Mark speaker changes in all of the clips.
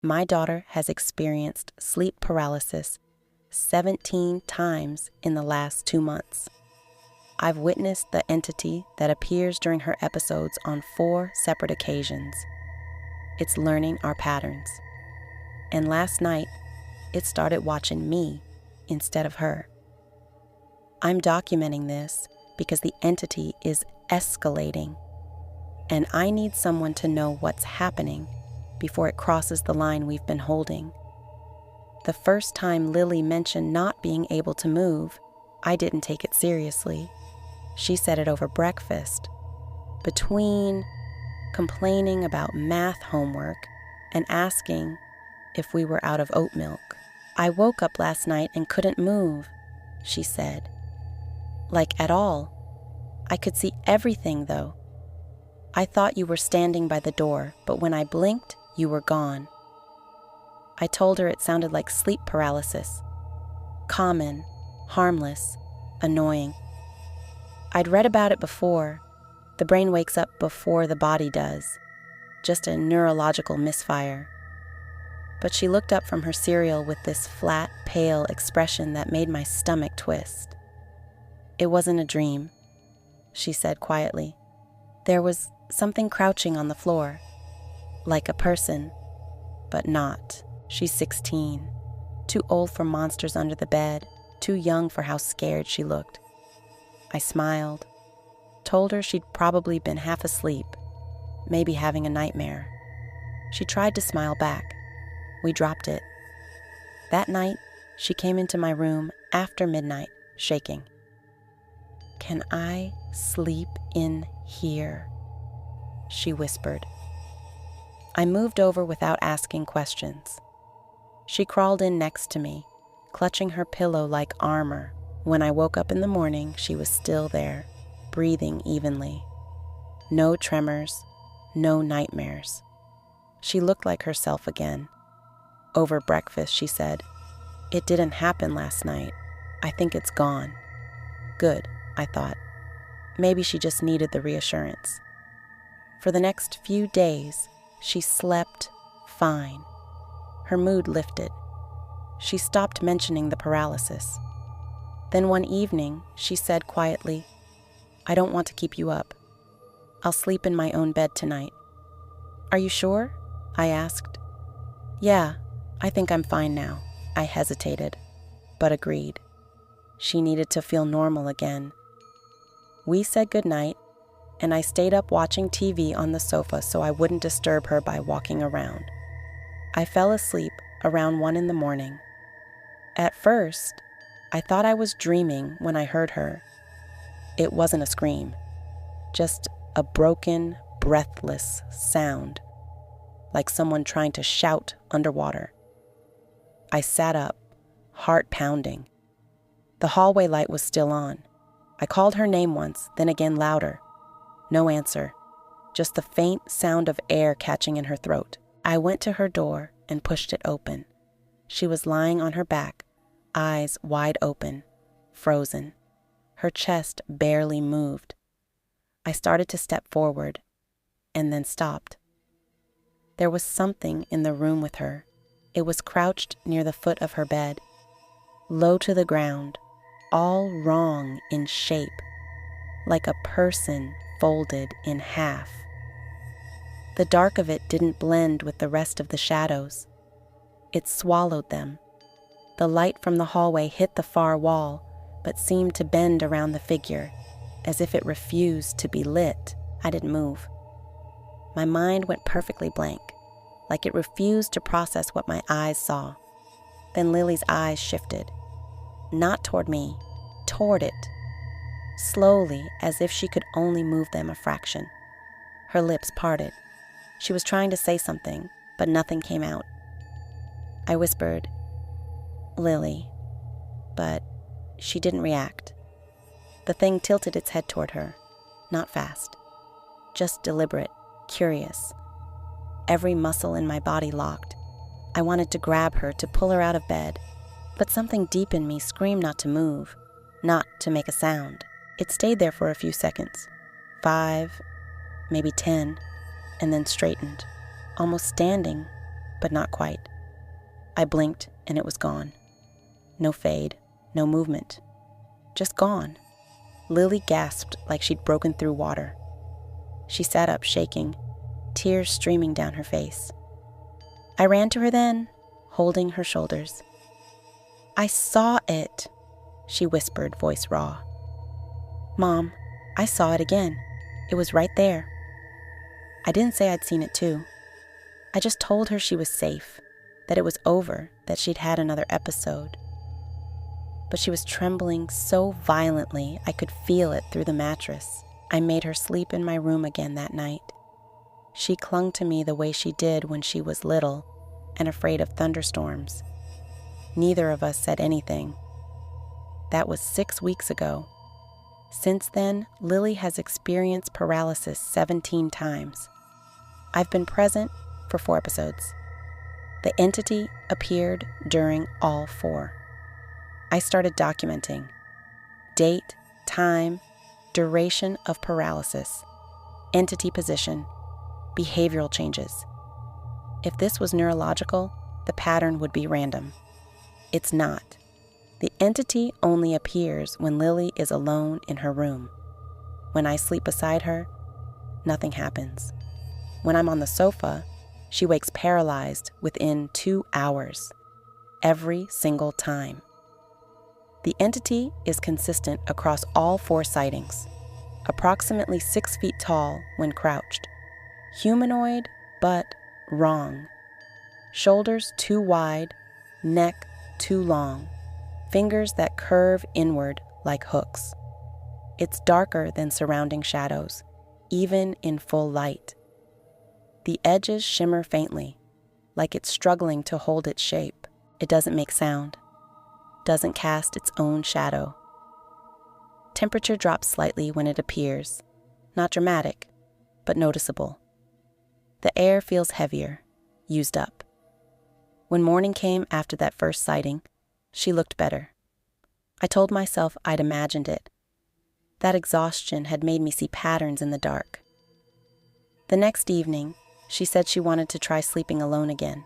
Speaker 1: My daughter has experienced sleep paralysis 17 times in the last 2 months. I've witnessed the entity that appears during her episodes on 4 separate occasions. It's learning our patterns. And last night, it started watching me instead of her. I'm documenting this because the entity is escalating, and I need someone to know what's happening before it crosses the line we've been holding. The first time Lily mentioned not being able to move, I didn't take it seriously. She said it over breakfast. Between complaining about math homework and asking if we were out of oat milk. I woke up last night and couldn't move, she said. Like at all. I could see everything though. I thought you were standing by the door, but when I blinked, you were gone. I told her it sounded like sleep paralysis. Common, harmless, annoying. I'd read about it before. The brain wakes up before the body does. Just a neurological misfire. But she looked up from her cereal with this flat, pale expression that made my stomach twist. It wasn't a dream, she said quietly. There was something crouching on the floor, like a person, but not. She's 16, too old for monsters under the bed, too young for how scared she looked. I smiled, told her she'd probably been half asleep, maybe having a nightmare. She tried to smile back. We dropped it. That night, she came into my room after midnight, shaking. "Can I sleep in here?" she whispered. I moved over without asking questions. She crawled in next to me, clutching her pillow like armor. When I woke up in the morning, she was still there, breathing evenly. No tremors, no nightmares. She looked like herself again. Over breakfast, she said, "It didn't happen last night. I think it's gone." Good, I thought. Maybe she just needed the reassurance. For the next few days, she slept fine. Her mood lifted. She stopped mentioning the paralysis. Then one evening, she said quietly, "I don't want to keep you up. I'll sleep in my own bed tonight." "Are you sure?" I asked. "Yeah, I think I'm fine now." I hesitated, but agreed. She needed to feel normal again. We said goodnight, and I stayed up watching TV on the sofa so I wouldn't disturb her by walking around. I fell asleep around 1 a.m. At first, I thought I was dreaming when I heard her. It wasn't a scream, just a broken, breathless sound, like someone trying to shout underwater. I sat up, heart pounding. The hallway light was still on. I called her name once, then again louder. No answer, just the faint sound of air catching in her throat. I went to her door and pushed it open. She was lying on her back, eyes wide open, frozen. Her chest barely moved. I started to step forward, and then stopped. There was something in the room with her. It was crouched near the foot of her bed, low to the ground, all wrong in shape, like a person folded in half. The dark of it didn't blend with the rest of the shadows. It swallowed them. The light from the hallway hit the far wall, but seemed to bend around the figure, as if it refused to be lit. I didn't move. My mind went perfectly blank, like it refused to process what my eyes saw. Then Lily's eyes shifted. Not toward me, toward it. Slowly, as if she could only move them a fraction. Her lips parted. She was trying to say something, but nothing came out. I whispered, "Lily," but she didn't react. The thing tilted its head toward her, not fast, just deliberate, curious. Every muscle in my body locked. I wanted to grab her, to pull her out of bed, but something deep in me screamed not to move, not to make a sound. It stayed there for a few seconds, 5, maybe 10, and then straightened, almost standing, but not quite. I blinked and it was gone. No fade, no movement. Just gone. Lily gasped like she'd broken through water. She sat up shaking, tears streaming down her face. I ran to her then, holding her shoulders. "I saw it," she whispered, voice raw. "Mom, I saw it again. It was right there." I didn't say I'd seen it too. I just told her she was safe, that it was over, that she'd had another episode. But she was trembling so violently I could feel it through the mattress. I made her sleep in my room again that night. She clung to me the way she did when she was little and afraid of thunderstorms. Neither of us said anything. That was 6 weeks ago. Since then, Lily has experienced paralysis 17 times. I've been present for 4 episodes. The entity appeared during all 4. I started documenting date, time, duration of paralysis, entity position, behavioral changes. If this was neurological, the pattern would be random. It's not. The entity only appears when Lily is alone in her room. When I sleep beside her, nothing happens. When I'm on the sofa, she wakes paralyzed within 2 hours, every single time. The entity is consistent across all 4 sightings, approximately 6 feet tall when crouched, humanoid, but wrong. Shoulders too wide, neck too long, fingers that curve inward like hooks. It's darker than surrounding shadows, even in full light. The edges shimmer faintly, like it's struggling to hold its shape. It doesn't make sound, doesn't cast its own shadow. Temperature drops slightly when it appears, not dramatic, but noticeable. The air feels heavier, used up. When morning came after that first sighting, she looked better. I told myself I'd imagined it. That exhaustion had made me see patterns in the dark. The next evening, she said she wanted to try sleeping alone again.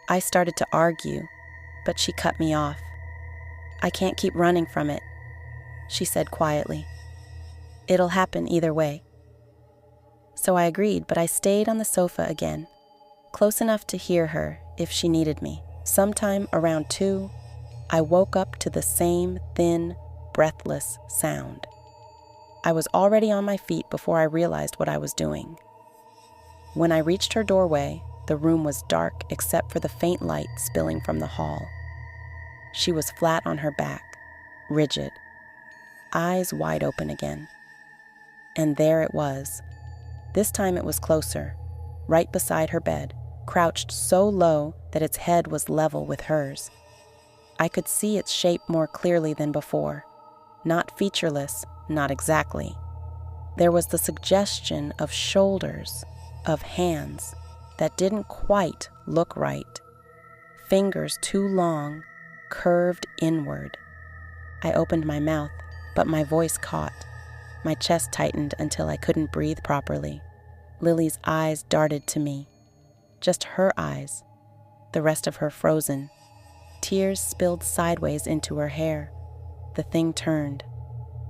Speaker 1: I started to argue, but she cut me off. "I can't keep running from it," she said quietly. "It'll happen either way." So I agreed, but I stayed on the sofa again, close enough to hear her if she needed me. Sometime around 2, I woke up to the same thin, breathless sound. I was already on my feet before I realized what I was doing. When I reached her doorway, the room was dark except for the faint light spilling from the hall. She was flat on her back, rigid, eyes wide open again. And there it was. This time it was closer, right beside her bed, crouched so low that its head was level with hers. I could see its shape more clearly than before. Not featureless, not exactly. There was the suggestion of shoulders, of hands that didn't quite look right. Fingers too long, curved inward. I opened my mouth, but my voice caught. My chest tightened until I couldn't breathe properly. Lily's eyes darted to me. Just her eyes, the rest of her frozen. Tears spilled sideways into her hair. The thing turned,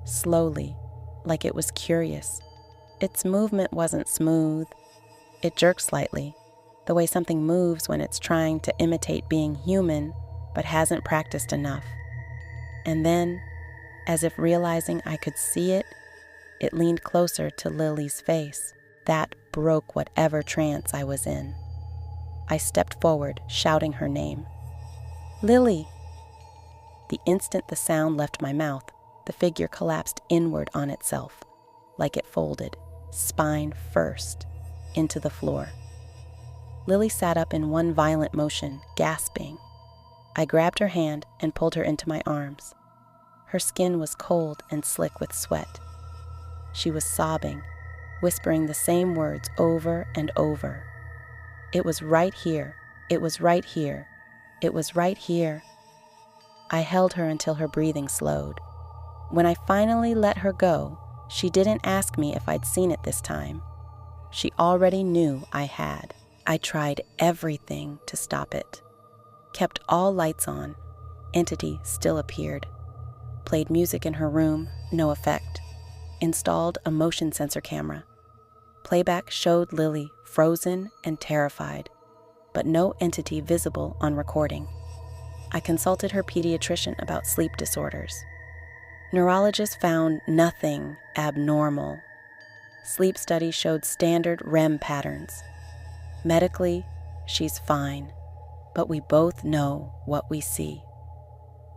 Speaker 1: slowly, like it was curious. Its movement wasn't smooth. It jerked slightly, the way something moves when it's trying to imitate being human but hasn't practiced enough. And then, as if realizing I could see it, it leaned closer to Lily's face. That broke whatever trance I was in. I stepped forward, shouting her name. "Lily!" The instant the sound left my mouth, the figure collapsed inward on itself, like it folded, spine first, into the floor. Lily sat up in one violent motion, gasping. I grabbed her hand and pulled her into my arms. Her skin was cold and slick with sweat. She was sobbing, whispering the same words over and over. "It was right here. It was right here. It was right here." I held her until her breathing slowed. When I finally let her go, she didn't ask me if I'd seen it this time. She already knew I had. I tried everything to stop it. Kept all lights on. Entity still appeared. Played music in her room, no effect. Installed a motion sensor camera. Playback showed Lily frozen and terrified, but no entity visible on recording. I consulted her pediatrician about sleep disorders. Neurologists found nothing abnormal. Sleep studies showed standard REM patterns. Medically, she's fine, but we both know what we see.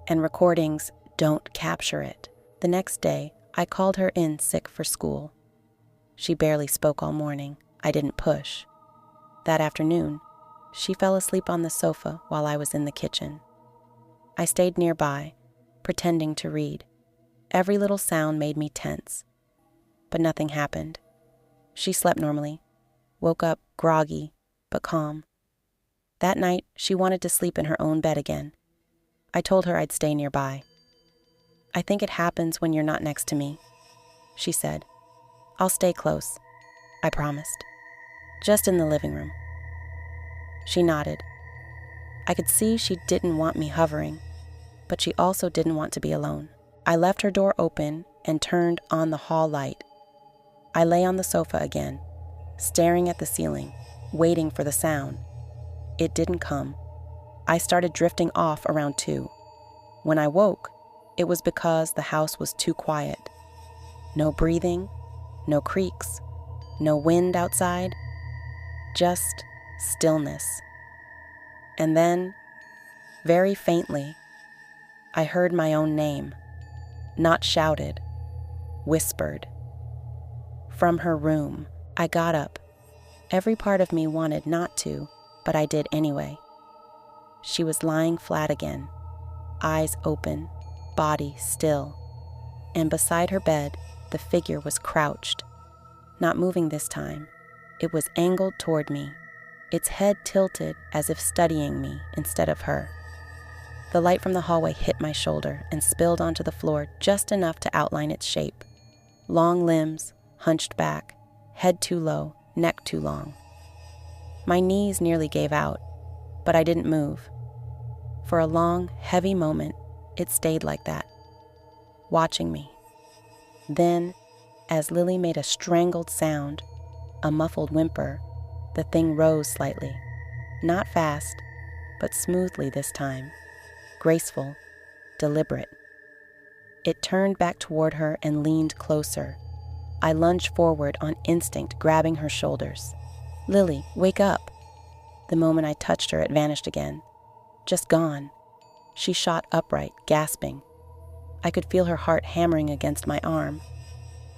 Speaker 1: And recordings don't capture it. The next day, I called her in sick for school. She barely spoke all morning. I didn't push. That afternoon, she fell asleep on the sofa while I was in the kitchen. I stayed nearby, pretending to read. Every little sound made me tense. But nothing happened. She slept normally, woke up groggy, but calm. That night, she wanted to sleep in her own bed again. I told her I'd stay nearby. "I think it happens when you're not next to me," she said. "I'll stay close," I promised. "Just in the living room." She nodded. I could see she didn't want me hovering, but she also didn't want to be alone. I left her door open and turned on the hall light. I lay on the sofa again, staring at the ceiling, waiting for the sound. It didn't come. I started drifting off around 2. When I woke, it was because the house was too quiet. No breathing, no creaks, no wind outside, just stillness. And then, very faintly, I heard my own name, not shouted, whispered. From her room, I got up. Every part of me wanted not to, but I did anyway. She was lying flat again, eyes open, body still, and beside her bed, the figure was crouched. Not moving this time, it was angled toward me, its head tilted as if studying me instead of her. The light from the hallway hit my shoulder and spilled onto the floor just enough to outline its shape. Long limbs, hunched back, head too low, neck too long. My knees nearly gave out, but I didn't move. For a long, heavy moment, it stayed like that, watching me. Then, as Lily made a strangled sound, a muffled whimper, the thing rose slightly. Not fast, but smoothly this time. Graceful, deliberate. It turned back toward her and leaned closer. I lunged forward on instinct, grabbing her shoulders. "Lily, wake up." The moment I touched her, it vanished again. Just gone. She shot upright, gasping. I could feel her heart hammering against my arm.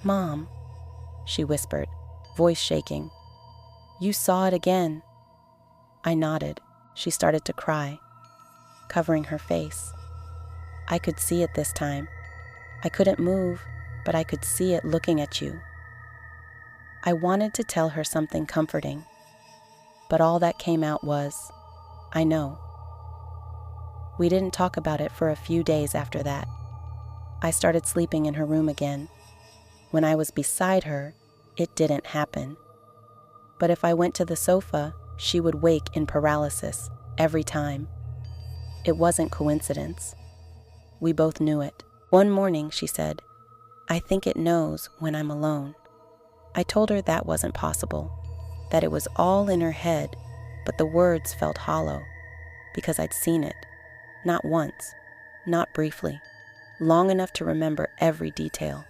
Speaker 1: "Mom," she whispered, voice shaking. "You saw it again." I nodded. She started to cry, covering her face. I could see it this time. I couldn't move, but I could see it looking at you. I wanted to tell her something comforting, but all that came out was, "I know." We didn't talk about it for a few days after that. I started sleeping in her room again. When I was beside her, it didn't happen. But if I went to the sofa, she would wake in paralysis every time. It wasn't coincidence. We both knew it. One morning, she said, "I think it knows when I'm alone." I told her that wasn't possible, that it was all in her head, but the words felt hollow, because I'd seen it. Not once, not briefly, long enough to remember every detail.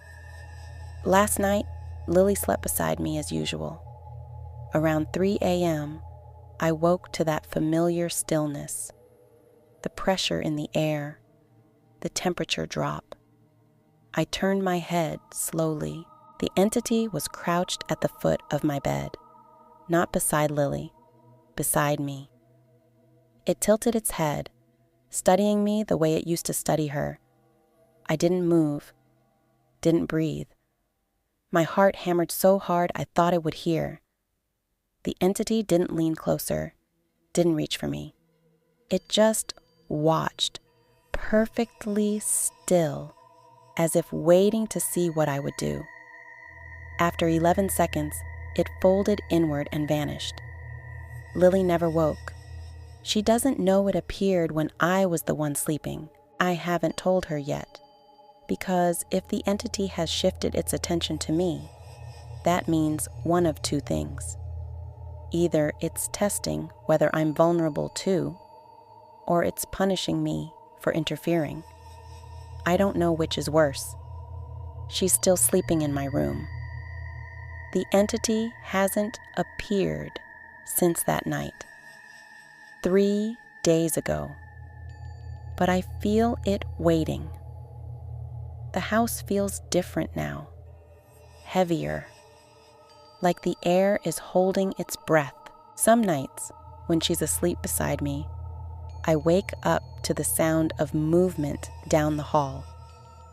Speaker 1: Last night, Lily slept beside me as usual. Around 3 a.m., I woke to that familiar stillness, the pressure in the air, the temperature drop. I turned my head slowly. The entity was crouched at the foot of my bed, not beside Lily, beside me. It tilted its head, studying me the way it used to study her. I didn't move, didn't breathe. My heart hammered so hard I thought it would hear. The entity didn't lean closer, didn't reach for me. It just watched, perfectly still, as if waiting to see what I would do. After 11 seconds, it folded inward and vanished. Lily never woke. She doesn't know it appeared when I was the one sleeping. I haven't told her yet. Because if the entity has shifted its attention to me, that means one of two things. Either it's testing whether I'm vulnerable too, or it's punishing me for interfering. I don't know which is worse. She's still sleeping in my room. The entity hasn't appeared since that night. 3 days ago. But I feel it waiting. The house feels different now. Heavier. Like the air is holding its breath. Some nights, when she's asleep beside me, I wake up to the sound of movement down the hall.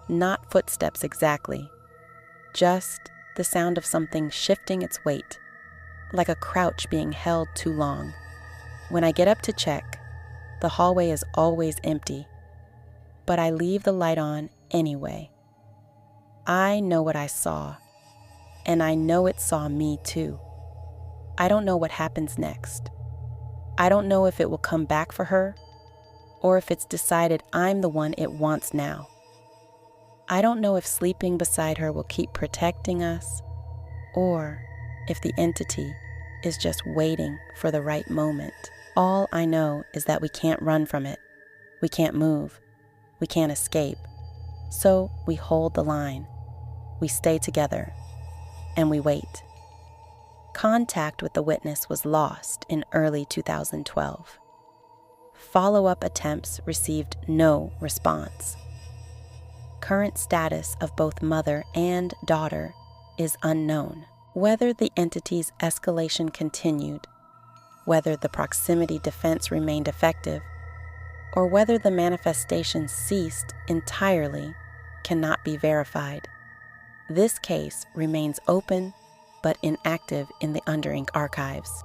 Speaker 1: Not footsteps exactly, just the sound of something shifting its weight, like a crouch being held too long. When I get up to check, the hallway is always empty, but I leave the light on anyway. I know what I saw, and I know it saw me too. I don't know what happens next. I don't know if it will come back for her, or if it's decided I'm the one it wants now. I don't know if sleeping beside her will keep protecting us, or if the entity is just waiting for the right moment. All I know is that we can't run from it. We can't move. We can't escape. So we hold the line. We stay together. And we wait. Contact with the witness was lost in early 2012. Follow-up attempts received no response. Current status of both mother and daughter is unknown. Whether the entity's escalation continued, whether the proximity defense remained effective, or whether the manifestation ceased entirely cannot be verified. This case remains open but inactive in the Under Inc. archives.